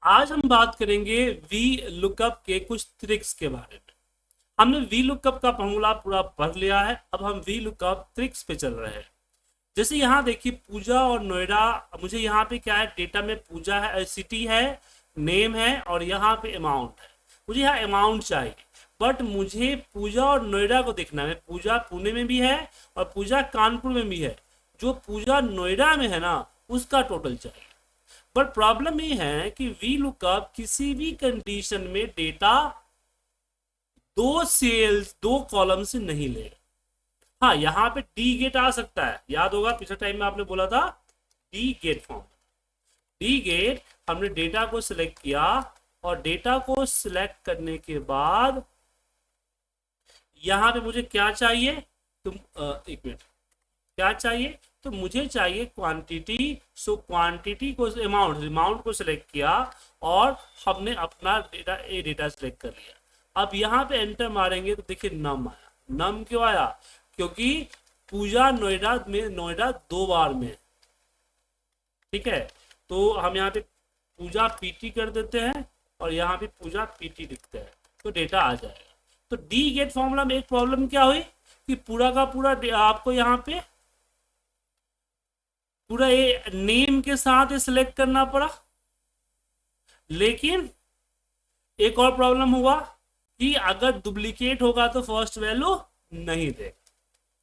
आज हम बात करेंगे वी लुकअप के कुछ ट्रिक्स के बारे में। हमने वी लुकअप का फॉर्मूला पूरा पढ़ लिया है, अब हम वी लुकअप ट्रिक्स पे चल रहे हैं। जैसे यहाँ देखिए पूजा और नोएडा, मुझे यहाँ पे क्या है, डेटा में पूजा है, सिटी है, नेम है और यहाँ पे अमाउंट है। मुझे यहाँ अमाउंट चाहिए, बट मुझे पूजा और नोएडा को देखना है। पूजा पुणे में भी है और पूजा कानपुर में भी है। जो पूजा नोएडा में है ना, उसका टोटल चाहिए। बट प्रॉब्लम ये है कि वी लुकअप किसी भी कंडीशन में डेटा दो सेल्स दो कॉलम से नहीं लेगा। हाँ, यहाँ पे डी गेट आ सकता है, याद होगा पिछले टाइम में आपने बोला था डी गेट फॉर्म। डी गेट, हमने डेटा को सिलेक्ट किया और डेटा को सिलेक्ट करने के बाद यहाँ पे मुझे क्या चाहिए, तुम एक मिनट, क्या चाहिए, तो मुझे चाहिए क्वांटिटी। सो क्वांटिटी को अमाउंट को सिलेक्ट किया और हमने अपना डेटा सिलेक्ट कर लिया। अब यहाँ पे एंटर मारेंगे तो देखिए नम आया। नम क्यों आया? क्योंकि पूजा नोएडा 2 बार में। ठीक है, तो हम यहाँ पे पूजा पीटी कर देते हैं और यहाँ पे पूजा पीटी लिखते हैं तो डेटा आ जाएगा। तो डी गेट फॉर्मूला में एक प्रॉब्लम क्या हुई कि पूरा का पूरा आपको यहाँ पे पूरा ये नेम के साथ सिलेक्ट करना पड़ा। लेकिन एक और प्रॉब्लम हुआ कि अगर डुप्लीकेट होगा तो फर्स्ट वैल्यू नहीं देगा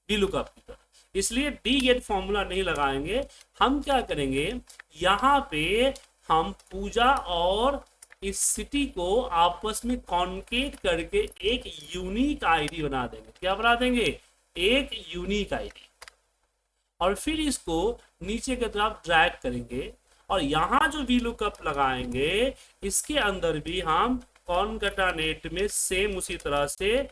वी लुकअप की तरह। इसलिए डी गेट फॉर्मूला नहीं लगाएंगे। हम क्या करेंगे, यहाँ पे हम पूजा और इस सिटी को आपस में कॉन्केट करके एक यूनिक आईडी बना देंगे। क्या बना देंगे? एक यूनिक आईडी। और फिर इसको नीचे की तरफ ड्रैग करेंगे और यहाँ जो वी लुकअप लगाएंगे इसके अंदर भी हम कॉनकैटिनेट में सेम उसी तरह से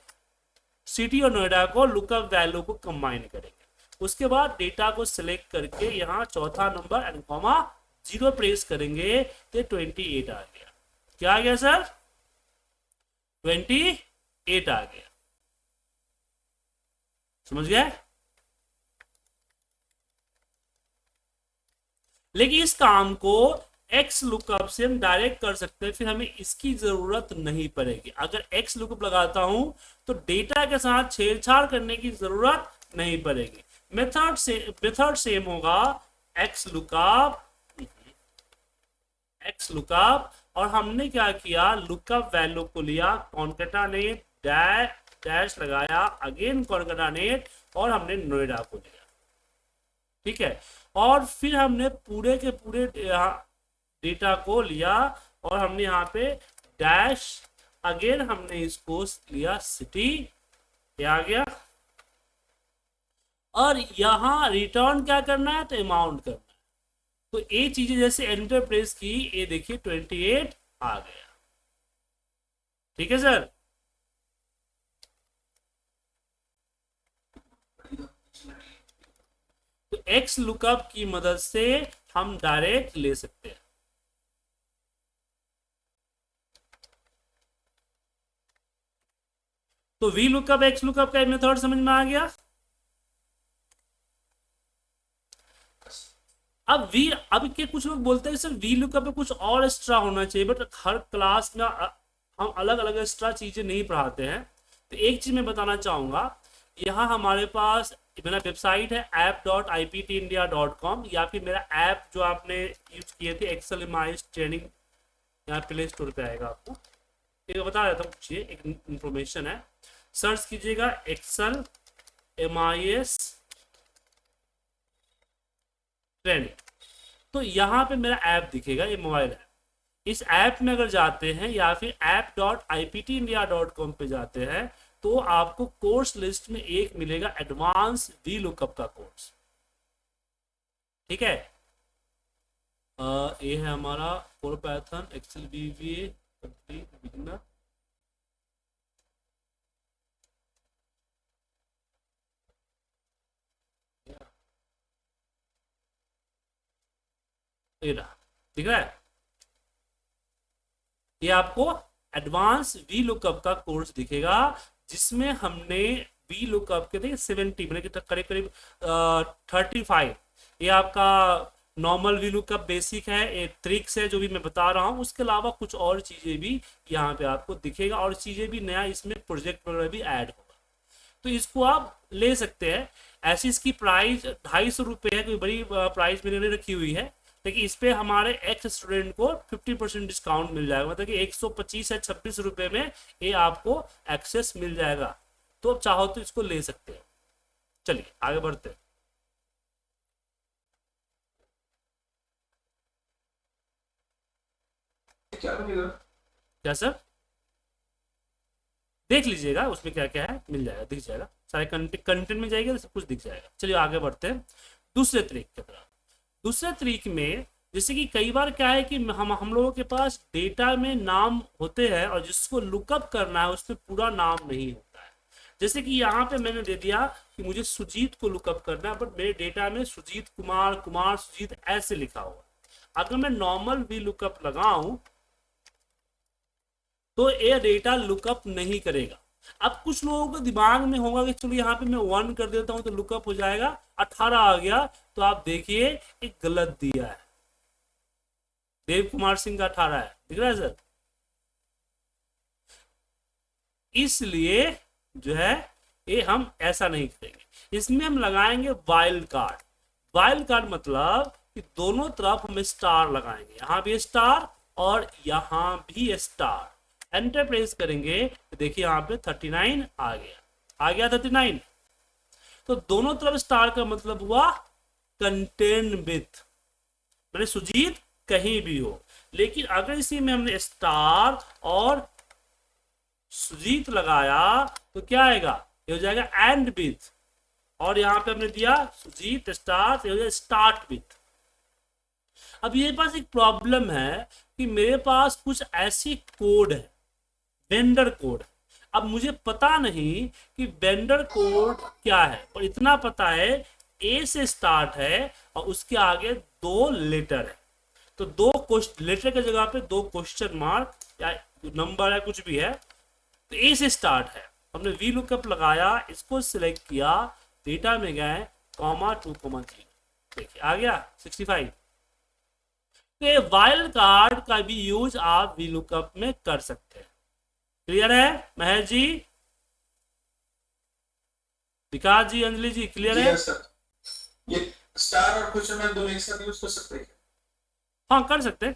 सिटी और नोएडा को लुकअप वैल्यू को कंबाइन करेंगे। उसके बाद डेटा को सिलेक्ट करके यहाँ चौथा नंबर एंड कॉमा 0 प्रेस करेंगे तो 28 आ गया। क्या आ गया सर? 28 आ गया। समझ गए? लेकिन इस काम को एक्स लुकअप से हम डायरेक्ट कर सकते हैं, फिर हमें इसकी जरूरत नहीं पड़ेगी। अगर एक्स लुकअप लगाता हूं तो डेटा के साथ छेड़छाड़ करने की जरूरत नहीं पड़ेगी। मेथड सेम होगा, एक्स लुकअप और हमने क्या किया, लुकअप वैल्यू को लिया, कॉनकैटिनेट डैश लगाया, अगेन कॉनकैटिनेट और हमने नोएडा को लिया। ठीक है, और फिर हमने पूरे के पूरे डेटा को लिया और हमने यहाँ पे डैश, अगेन हमने इसको लिया सिटी, आ गया। और यहाँ रिटर्न क्या करना है, तो अमाउंट करना है। तो ये चीजें जैसे एंटर प्रेस की, ये देखिए 28 आ गया। ठीक है सर? तो एक्स लुकअप की मदद से हम डायरेक्ट ले सकते हैं। तो वी लुकअप एक्स लुकअप का मेथड समझ में आ गया। अब के कुछ लोग बोलते हैं सर वी लुकअप में कुछ और एक्स्ट्रा होना चाहिए, बट हर क्लास में हम अलग अलग एक्स्ट्रा चीजें नहीं पढ़ाते हैं। तो एक चीज मैं बताना चाहूंगा, यहाँ हमारे पास मेरा वेबसाइट है app.iptindia.com, या फिर मेरा ऐप जो आपने यूज किए थे एक्सेल एमआईएस ट्रेनिंग, यहाँ प्ले स्टोर पे आएगा। आपको एक बता देता हूँ, पूछिए, एक इंफॉर्मेशन है, सर्च कीजिएगा एक्सेल एमआईएस ट्रेनिंग, तो यहाँ पे मेरा ऐप दिखेगा, ये मोबाइल ऐप। इस ऐप में अगर जाते हैं या फिर app.iptindia.com पे जाते हैं तो आपको कोर्स लिस्ट में एक मिलेगा एडवांस वी लुकअप का कोर्स। ठीक है, ये है हमारा core Python Excel VBA complete beginner. ठीक है, ये आपको एडवांस वी लुकअप का कोर्स दिखेगा जिसमें हमने वी लुकअप के देखिए 70 मैंने करीब करीब 35, ये आपका नॉर्मल वी लुकअप बेसिक है, एक ट्रिक्स है जो भी मैं बता रहा हूँ, उसके अलावा कुछ और चीजें भी यहाँ पे आपको दिखेगा और चीजें भी नया इसमें प्रोजेक्ट वगैरह भी ऐड होगा। तो इसको आप ले सकते हैं। ऐसी इसकी प्राइस 250 है, कोई बड़ी प्राइस मैंने नहीं रखी हुई है, लेकिन इस पे हमारे एक्स स्टूडेंट को 50% डिस्काउंट मिल जाएगा, मतलब कि 125 या 26 रुपए में ये आपको एक्सेस मिल जाएगा। तो आप चाहो तो इसको ले सकते हैं। चलिए आगे बढ़ते हैं। क्या मिलेगा? क्या सर? देख लीजिएगा उसमें क्या क्या है, मिल जाएगा, दिख जाएगा, सारे कंटेंट में जाएगा तो सब कुछ दिख जाएगा। चलिए आगे बढ़ते हैं दूसरे तरीके की तरफ। दूसरे तरीके में जैसे कि कई बार क्या है कि हम लोगों के पास डेटा में नाम होते हैं और जिसको लुकअप करना है उसमें पूरा नाम नहीं होता है। जैसे कि यहाँ पे मैंने दे दिया कि मुझे सुजीत को लुकअप करना है, बट मेरे डेटा में सुजीत कुमार, कुमार सुजीत ऐसे लिखा हुआ। अगर मैं नॉर्मल वी लुकअप लगाऊं तो ये डेटा लुकअप नहीं करेगा। अब कुछ लोगों को दिमाग में होगा कि चलो यहाँ पे मैं 1 कर देता हूं तो लुकअप हो जाएगा, 18 आ गया, तो आप देखिए एक गलत दिया है, देव कुमार सिंह का 18 है, दिख रहा है सर? इसलिए जो है ये हम ऐसा नहीं करेंगे, इसमें हम लगाएंगे वाइल्ड कार्ड। वाइल्ड कार्ड मतलब कि दोनों तरफ हम स्टार लगाएंगे, यहां भी स्टार और यहां भी स्टार। एंटर प्रेस करेंगे तो देखिए यहाँ पे 39 आ गया, आ गया 39। तो दोनों तरफ स्टार का मतलब हुआ कंटेन विथ, मैंने सुजीत कहीं भी हो। लेकिन अगर इसी में हमने स्टार और सुजीत लगाया तो क्या आएगा, ये हो जाएगा एंड विथ, और यहाँ पे हमने दिया सुजीत स्टार, तो हो जाएगा स्टार्ट विथ। अब ये पास एक प्रॉब्लम है कि मेरे पास कुछ ऐसी कोड है, वेंडर कोड। अब मुझे पता नहीं कि वेंडर कोड क्या है, और इतना पता है ए से स्टार्ट है और उसके आगे 2 लेटर है, तो 2 लेटर की जगह पे 2 क्वेश्चन मार्क या नंबर है कुछ भी है, तो ए से स्टार्ट है। हमने वी लुकअप लगाया, इसको सिलेक्ट किया, डेटा में गए, कॉमा 2,0, देखिए आ गया 65। तो ये वाइल्ड कार्ड का भी यूज आप वी लुकअप में कर सकते हैं। क्लियर है महेश जी, विकास जी, अंजलि जी, क्लियर है? सर, ये स्टार और क्वेश्चन मार्क दोनों एक साथ यूज कर सकते हैं? हाँ कर सकते हैं,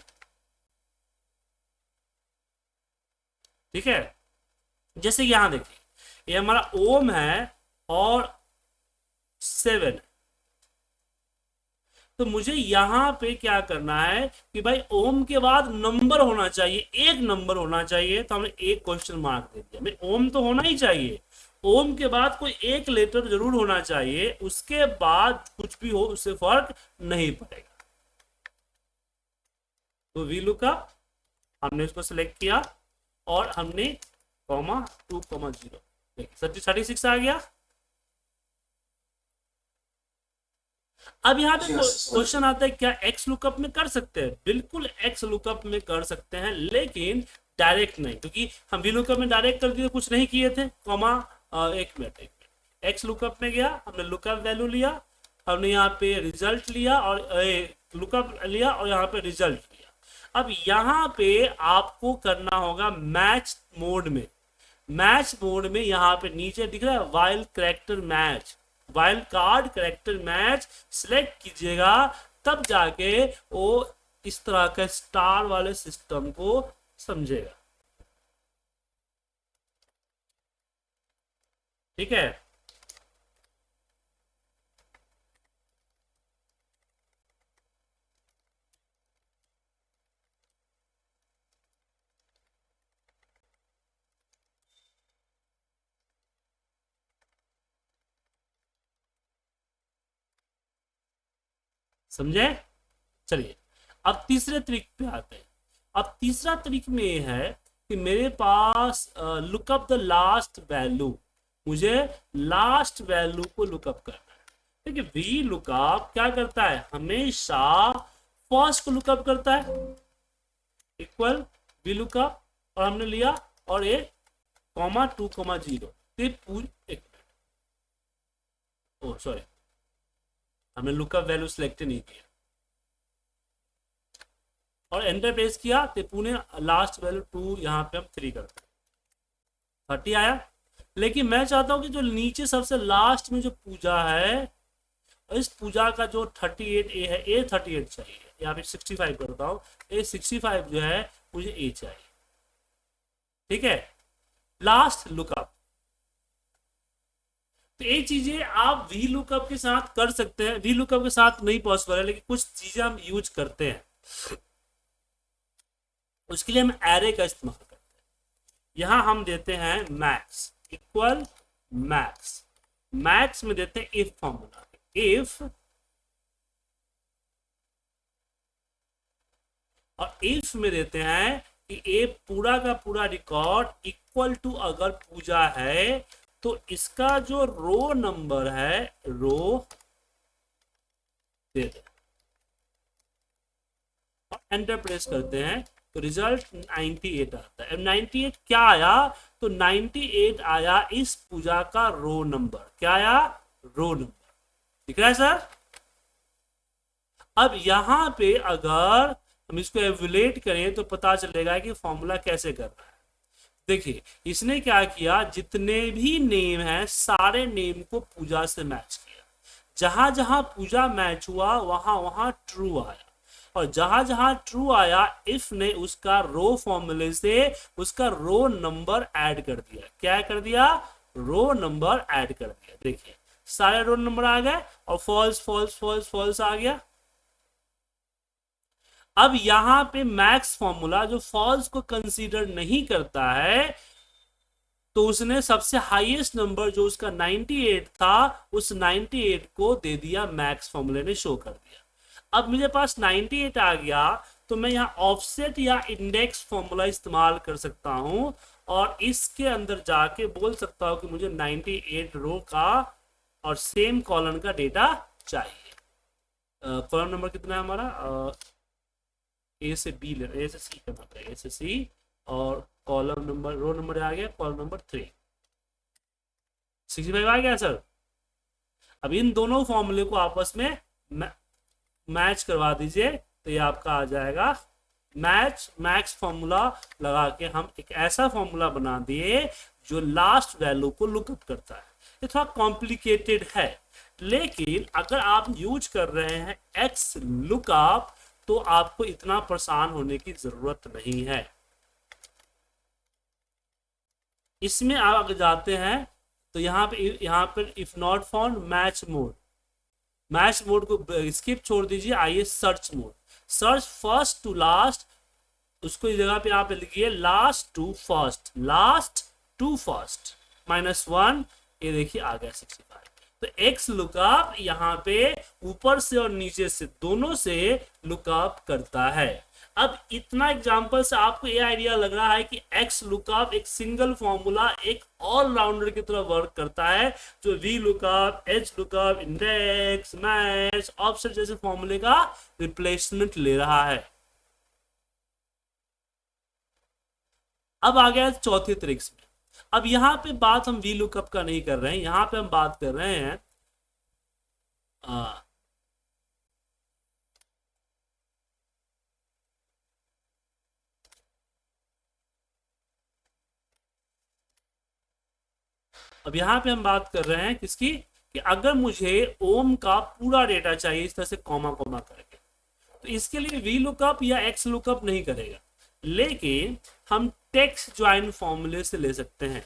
ठीक है। जैसे यहां देखिए ये हमारा ओम है और 7, तो मुझे यहां पे क्या करना है कि भाई ओम के बाद नंबर होना चाहिए, एक नंबर होना चाहिए, तो हमने एक क्वेश्चन मार्क दे दिया। भाई ओम तो होना ही चाहिए, ओम के बाद कोई एक लेटर जरूर होना चाहिए, उसके बाद कुछ भी हो उससे फर्क नहीं पड़ेगा। तो वी लुकअप हमने इसको सिलेक्ट किया और हमने कॉमा 2,0, देखिए 36 आ गया। अब यहाँ पे क्वेश्चन आता है क्या एक्स लुकअप में कर सकते हैं? बिल्कुल एक्स लुकअप में कर सकते हैं, लेकिन डायरेक्ट नहीं, क्योंकि हम वी लुकअप में डायरेक्ट कर दिए, कुछ नहीं किए थे। कॉमा एक मिनट एक्स लुकअप में गया, हमने लुकअप वैल्यू लिया, हमने यहाँ पे रिजल्ट लिया और लुकअप लिया और यहाँ पे रिजल्ट लिया। अब यहाँ पे आपको करना होगा मैच मोड में। मैच मोड में यहाँ पे नीचे दिख रहा है wild character match, wild card character match select कीजिएगा, तब जाके वो इस तरह के स्टार वाले सिस्टम को समझेगा, ठीक है। समझे? चलिए अब तीसरे तरीके पे आते हैं। अब तीसरा तरीक में ये है कि मेरे पास लुकअप द लास्ट वैल्यू, मुझे लास्ट वैल्यू को लुकअप करना है। देखिए वी लुकअप क्या करता है, हमेशा फर्स्ट को लुकअप करता है, इक्वल वी लुकअप, और हमने लिया और ये कॉमा 2,0, एक मिनट, ओ सॉरी, हमने लुकअप वैल्यू सिलेक्ट नहीं किया, और एंटर प्रेस किया तो पुणे लास्ट वैल्यू 2, यहाँ पे हम 3 करते हैं, 30 आया। लेकिन मैं चाहता हूँ कि जो नीचे सबसे लास्ट में जो पूजा है, इस पूजा का जो 38A है, ए 38 चाहिए, यहाँ पे 65 करता हूँ, ए 65 जो है मुझे ए चाहिए। ठीक है, लास्ट लुकअप। तो ये चीजें आप वी लुकअप के साथ कर सकते हैं, वी लुकअप के साथ नहीं पॉसिबल है, लेकिन कुछ चीजें हम यूज करते हैं। उसके लिए हम एरे का इस्तेमाल करते हैं। यहां हम देते हैं मैक्स इक्वल मैक्स, मैक्स में देते हैं इफ फॉर्मूला, इफ, और इफ में देते हैं कि ए पूरा का पूरा रिकॉर्ड इक्वल टू अगर पूजा है तो इसका जो रो नंबर है, रो दे दे, और एंटर प्रेस करते हैं तो रिजल्ट 98 आता है। अब 98 क्या आया, तो 98 आया इस पूजा का रो नंबर। क्या आया, रो नंबर। दिख रहा है सर? अब यहां पे अगर हम इसको एवुलेट करें तो पता चलेगा कि फॉर्मूला कैसे कर रहा है। देखिए इसने क्या किया, जितने भी नेम है सारे नेम को पूजा से मैच किया, जहां जहां पूजा मैच हुआ वहां वहां ट्रू आया, और जहां जहां ट्रू आया इफ ने उसका रो फॉर्मूले से उसका रो नंबर ऐड कर दिया। क्या कर दिया, रो नंबर ऐड कर दिया। देखिए सारे रो नंबर आ गए और फॉल्स फॉल्स फॉल्स फॉल्स आ गया। अब यहां पे मैक्स फॉर्मूला जो फॉल्स को कंसीडर नहीं करता है, तो उसने सबसे हाईएस्ट नंबर जो उसका 98 था, उस 98 को दे दिया, मैक्स फॉर्मूले ने शो कर दिया। अब मेरे पास 98 आ गया तो मैं यहाँ ऑफसेट या इंडेक्स फॉर्मूला इस्तेमाल कर सकता हूं, और इसके अंदर जाके बोल सकता हूं कि मुझे 98 रो का और सेम कॉलम का डेटा चाहिए। कॉलम नंबर कितना है हमारा, ए से बी ले, ए से सी करना पड़ेगा, ए से सी, और कॉलम नंबर, रो नंबर आ गया कॉलम नंबर 3, 65 आ गया सर। अब इन दोनों फॉर्मूले को आपस में मैच करवा दीजिए तो ये आपका आ जाएगा मैच। मैक्स फॉर्मूला लगा के हम एक ऐसा फॉर्मूला बना दिए जो लास्ट वैल्यू को लुकअप करता है। ये थोड़ा कॉम्प्लिकेटेड है, लेकिन अगर आप यूज कर रहे हैं एक्स लुकअप तो आपको इतना परेशान होने की जरूरत नहीं है। इसमें आप अगर जाते हैं तो यहाँ पे if not found match mode, match mode को स्किप छोड़ दीजिए, आइए search mode, search first to last, उसको इस जगह पे आप लिखिए last to first, last to first -1, ये देखिए आ गया 65। तो एक्स लुकअप यहाँ पे ऊपर से और नीचे से दोनों से लुकअप करता है। अब इतना एग्जांपल से आपको ये आइडिया लग रहा है कि एक्स लुकअप एक सिंगल फॉर्मूला एक ऑलराउंडर की तरह वर्क करता है, जो V lookup, H lookup, index, match, offset जैसे फॉर्मूले का रिप्लेसमेंट ले रहा है। अब आ गया चौथे ट्रिक्स में। अब यहां पे बात हम वी लुकअप का नहीं कर रहे हैं, यहां पे हम बात कर रहे हैं अब यहां पे हम बात कर रहे हैं किसकी, कि अगर मुझे ओम का पूरा डेटा चाहिए इस तरह से कॉमा कॉमा करके, तो इसके लिए वी लुकअप या एक्स लुकअप नहीं करेगा, लेकिन हम टेक्स्ट ज्वाइन फॉर्मूले से ले सकते हैं।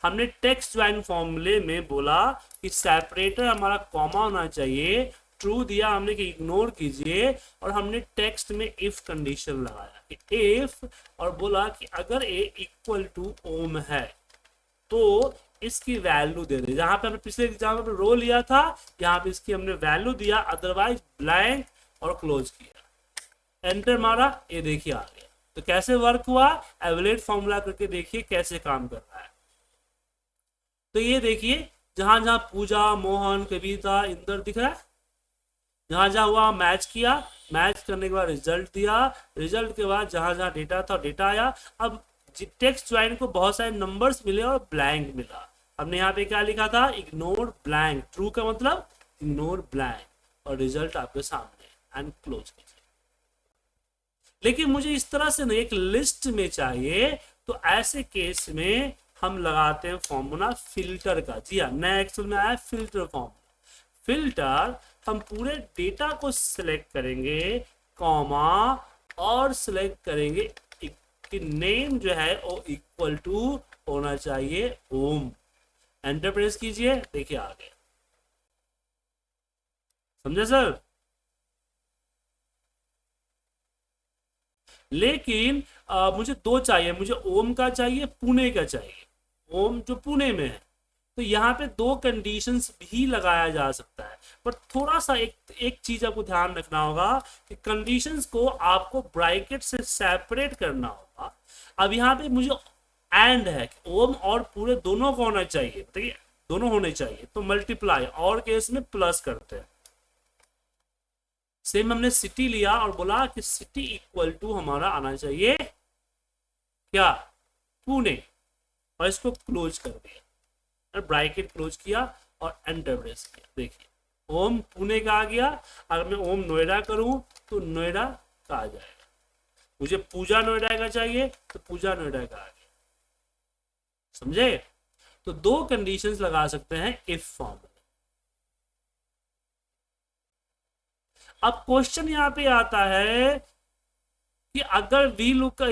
हमने टेक्स्ट ज्वाइन फॉर्मूले में बोला कि सेपरेटर हमारा कॉमा होना चाहिए, ट्रू दिया हमने कि इग्नोर कीजिए, और हमने टेक्स्ट में इफ कंडीशन लगाया कि इफ, और बोला कि अगर ए इक्वल टू ओम है तो इसकी वैल्यू दे दे। जहां पे हमने पिछले एग्जाम्पल में रो लिया था, यहाँ पे इसकी हमने वैल्यू दिया, अदरवाइज ब्लैंक, और क्लोज किया, एंटर मारा, ये देखिए आ गया। तो कैसे वर्क हुआ, एवरेज फॉर्मूला करके देखिए कैसे काम कर रहा है। तो ये देखिए जहां जहां पूजा, मोहन, कविता, इंदर दिख रहा है, जहां जहां हुआ मैच किया, मैच करने के बाद रिजल्ट दिया, रिजल्ट के बाद जहां जहां डेटा था डेटा आया। अब टेक्स्ट ज्वाइन को बहुत सारे नंबर्स मिले और ब्लैंक मिला, हमने यहाँ पे क्या लिखा था, इग्नोर ब्लैंक, ट्रू का मतलब इग्नोर ब्लैंक, और रिजल्ट आपके सामने, एंड क्लोज कीजिए। लेकिन मुझे इस तरह से नहीं, एक लिस्ट में चाहिए। तो ऐसे केस में हम लगाते हैं फॉर्मूला फिल्टर का। जी हाँ, नया एक्सेल में आया फिल्टर फॉर्मूला। फिल्टर, हम पूरे डेटा को सिलेक्ट करेंगे, कॉमा, और सिलेक्ट करेंगे कि नेम जो है वो इक्वल टू होना चाहिए ओम। एंटर प्रेस कीजिए, देखिए आ गया। समझे सर? लेकिन मुझे दो चाहिए, मुझे ओम का चाहिए, पुणे का चाहिए। ओम जो पुणे में है, तो यहाँ पे दो कंडीशंस भी लगाया जा सकता है। पर थोड़ा सा एक चीज आपको ध्यान रखना होगा कि कंडीशंस को आपको ब्रैकेट से सेपरेट करना होगा। अब यहाँ पे मुझे एंड है कि ओम और पूरे दोनों को होना चाहिए, बताइए दोनों होने चाहिए, तो मल्टीप्लाई, और केस में प्लस करते हैं। सेम हमने सिटी लिया और बोला कि सिटी इक्वल टू हमारा आना चाहिए क्या, पुणे, और इसको क्लोज कर दिया, ब्रैकेट क्लोज किया और एंटर प्रेस किया। देखिए ओम पुणे का आ गया। अगर मैं ओम नोएडा करूं तो नोएडा का आ जाएगा। मुझे पूजा नोएडा का चाहिए तो पूजा नोएडा का आ गया। समझे? तो दो कंडीशंस लगा सकते हैं इफ फॉर्म में। अब क्वेश्चन यहाँ पे आता है कि अगर वी लुक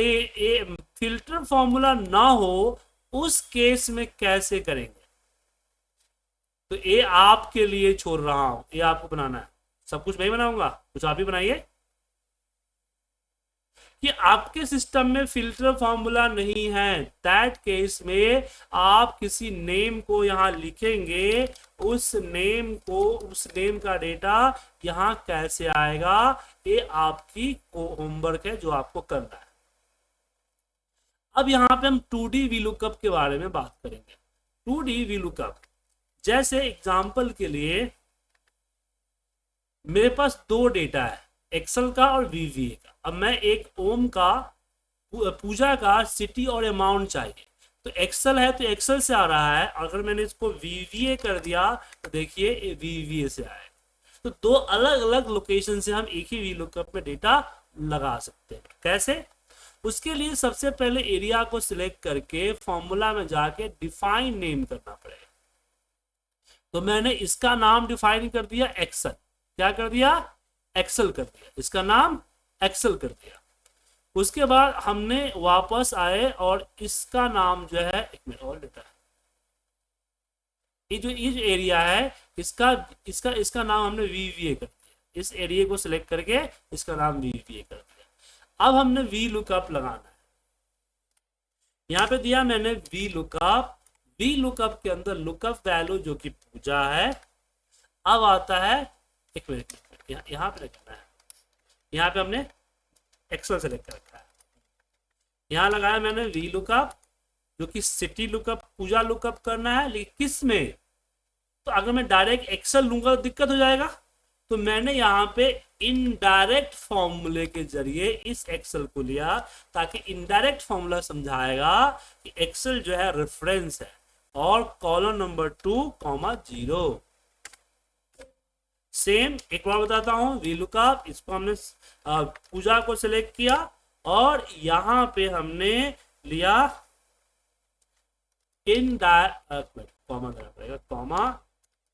फिल्टर फॉर्मूला ना हो उस केस में कैसे करेंगे। तो ये आपके लिए छोड़ रहा हूं, ये आपको बनाना है। सब कुछ मैं ही बनाऊंगा, कुछ आप ही बनाइए। कि आपके सिस्टम में फिल्टर फॉर्मूला नहीं है, दैट केस में आप किसी नेम को यहां लिखेंगे, उस नेम का डेटा यहां कैसे आएगा, ये आपकी होमवर्क है जो आपको करना है। अब यहां पे हम 2D वीलुकअप के बारे में बात करेंगे। 2D वीलुकअप, जैसे एग्जांपल के लिए मेरे पास दो डेटा है, एक्सेल का और वीवीए का। अब मैं एक ओम का, पूजा का सिटी और अमाउंट चाहिए। तो एक्सेल है तो एक्सेल से आ रहा है, अगर मैंने इसको वीवीए कर दिया तो देखिए वीवीए से आए। तो दो अलग अलग लोकेशन से हम एक ही वीलुकअप में डेटा लगा सकते हैं। कैसे? उसके लिए सबसे पहले एरिया को सिलेक्ट करके फॉर्मूला में जाके डिफाइन नेम करना पड़ेगा। तो मैंने इसका नाम डिफाइन कर दिया एक्सेल। क्या कर दिया? एक्सेल कर दिया। इसका नाम एक्सेल कर दिया। उसके बाद हमने वापस आए और इसका नाम जो है, एक मिनट और लेता है, ये जो एरिया है इसका इसका इसका नाम हमने वीवीए कर दिया। इस एरिया को सिलेक्ट करके इसका नाम वीवीए कर दिया। अब हमने वी लुकअप लगाना है। यहाँ पे दिया मैंने वी लुकअप। वी लुकअप के अंदर लुकअप वैल्यू जो कि पूजा है, अब आता है, एक मिनट यहाँ पे रखना है। यहाँ पे हमने एक्सेल सेलेक्ट कर रखा है। यहाँ लगाया मैंने वी लुकअप, जो कि सिटी लुकअप, पूजा लुकअप करना है, लेकिन किस में? तो अगर मैं डायरेक्ट एक्सेल लूंगा तो दिक्कत हो जाएगा। तो मैंने यहाँ पे इनडायरेक्ट फॉर्मूले के जरिए इस एक्सेल को लिया, ताकि इनडायरेक्ट फॉर्मूला समझाएगा कि एक्सेल जो है रेफरेंस है, और कॉलम नंबर 2,0। सेम एक बार बताता हूं, वी लुकअप, इसको हमने पूजा को सिलेक्ट किया और यहां पे हमने लिया कॉमा करना पड़ेगा, कॉमा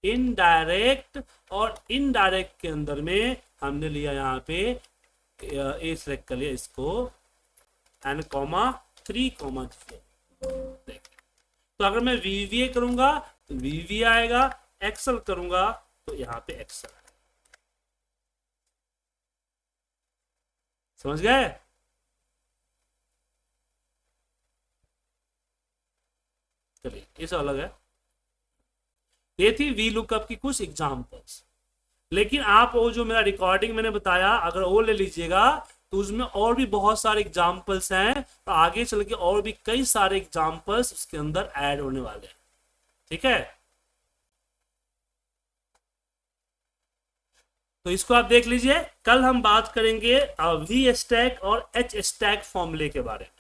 इनडायरेक्ट, और इनडायरेक्ट के अंदर में हमने लिया यहाँ पे ए सिलेक्ट कर लिया इसको, एंड कॉमा 3,0। तो अगर मैं वीवीए करूंगा तो वीवी आएगा, एक्सेल करूंगा तो यहाँ पे एक्सेल आएगा। समझ गए? चलिए ये सब अलग है। ये थी वी लुकअप की कुछ एग्जांपल्स। लेकिन आप वो जो मेरा रिकॉर्डिंग मैंने बताया, अगर वो ले लीजिएगा तो उसमें और भी बहुत सारे एग्जांपल्स हैं, और आगे चल के और भी कई सारे एग्जांपल्स उसके अंदर ऐड होने वाले हैं। ठीक है, तो इसको आप देख लीजिए। कल हम बात करेंगे वी स्टैक और एच स्टैक फॉर्मूले के बारे में।